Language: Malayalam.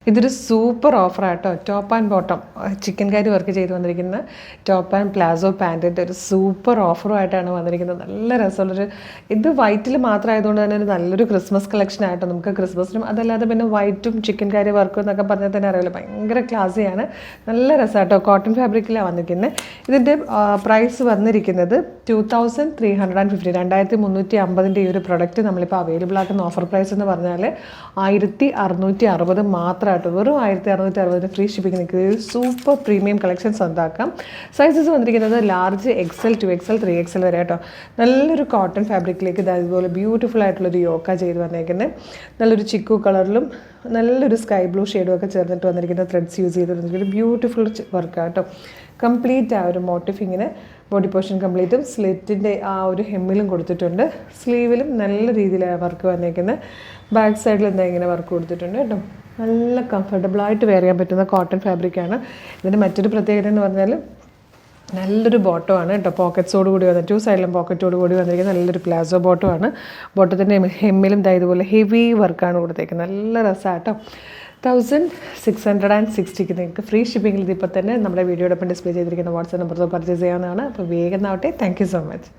ഇതൊരു സൂപ്പർ ഓഫറാട്ടോ. Top and bottom chicken curry work ചെയ്ത് വന്നിരിക്കുന്ന ടോപ്പ് ആൻഡ് പ്ലാസോ പാൻറ്റിൻ്റെ ഒരു സൂപ്പർ ഓഫറുമായിട്ടാണ് വന്നിരിക്കുന്നത്. നല്ല രസമുള്ളൊരു, ഇത് വൈറ്റിൽ മാത്രമായതുകൊണ്ട് തന്നെ ഒരു നല്ലൊരു ക്രിസ്മസ് കളക്ഷൻ ആയിട്ടോ. നമുക്ക് ക്രിസ്മസിനും അതല്ലാതെ പിന്നെ വൈറ്റും ചിക്കൻ കറി വർക്കും എന്നൊക്കെ പറഞ്ഞാൽ തന്നെ അറിയില്ല, ഭയങ്കര ക്ലാസ്സിയാണ്. നല്ല രസമാട്ടോ. കോട്ടൺ ഫാബ്രിക്കിലാണ് വന്നിരിക്കുന്നത്. ഇതിൻ്റെ പ്രൈസ് വന്നിരിക്കുന്നത് 2350, 2350 ഈ ഒരു പ്രൊഡക്റ്റ് നമ്മളിപ്പോൾ അവൈലബിൾ ആക്കുന്ന ഓഫർ പ്രൈസ് എന്ന് പറഞ്ഞാൽ 1660 മാത്രമായിട്ട്, വെറും 1660 ഫ്രീ ഷിപ്പിംഗ് നിങ്ങൾക്ക് ഒരു സൂപ്പർ പ്രീമിയം കളക്ഷൻ സ്വന്തമാക്കാം. സൈസസ് വന്നിരിക്കുന്നത് ലാർജ് XL, 2XL, 3XL വരെ കേട്ടോ. നല്ലൊരു കോട്ടൺ ഫാബ്രിക്കിലേക്ക് ഇതുപോലെ ബ്യൂട്ടിഫുൾ ആയിട്ടുള്ളൊരു യോക്ക ചെയ്ത് വന്നേക്കുന്നത്. നല്ലൊരു ചിക്കു കളറിലും നല്ലൊരു സ്കൈ ബ്ലൂ ഷെയ്ഡും ഒക്കെ ചേർന്നിട്ട് വന്നിരിക്കുന്ന ത്രെഡ്സ് യൂസ് ചെയ്ത് വന്നിരിക്കുന്ന ബ്യൂട്ടിഫുൾ വർക്കാണ് കേട്ടോ. കംപ്ലീറ്റ് ആ ഒരു മോട്ടിഫ് ഇങ്ങനെ ബോഡി പോർഷൻ കംപ്ലീറ്റും സ്ലിറ്റിൻ്റെ ആ ഒരു ഹെമ്മിലും കൊടുത്തിട്ടുണ്ട്. സ്ലീവിലും നല്ല രീതിയിലാണ് വർക്ക് വന്നേക്കുന്നത്. ബാക്ക് സൈഡിൽ എന്താ ഇങ്ങനെ വർക്ക് കൊടുത്തിട്ടുണ്ട് കേട്ടോ. നല്ല കംഫർട്ടബിളായിട്ട് വെയർ ചെയ്യാൻ പറ്റുന്ന കോട്ടൺ ഫാബ്രിക്കാണ്. ഇതിൻ്റെ മറ്റൊരു പ്രത്യേകത എന്ന് പറഞ്ഞാൽ നല്ലൊരു ബോട്ടമാണ് കേട്ടോ. പോക്കറ്റ്സോട് കൂടി വന്നിട്ട് 2 സൈഡിലും പോക്കറ്റോട് കൂടി വന്നിരിക്കുന്നത് നല്ലൊരു പ്ലാസോ ബോട്ടമാണ്. ബോട്ടത്തിൻ്റെ ഹെമ്മിലും ഇതുപോലെ ഹെവി വർക്കാണ് കൊടുത്തേക്കുന്നത്. നല്ല രസമാണ് കേട്ടോ. 1660 നിങ്ങൾക്ക് ഫ്രീ ഷിപ്പിങ്ങിൽ ഇതിപ്പോൾ തന്നെ നമ്മുടെ വീഡിയോടൊപ്പം ഡിസ്പ്ലേ ചെയ്തിരിക്കുന്ന വാട്സാപ്പ് നമ്പറിൽ പർച്ചേസ് ചെയ്യാവുന്നതാണ്. അപ്പോൾ വേഗം ആവട്ടെ. Thank you so much.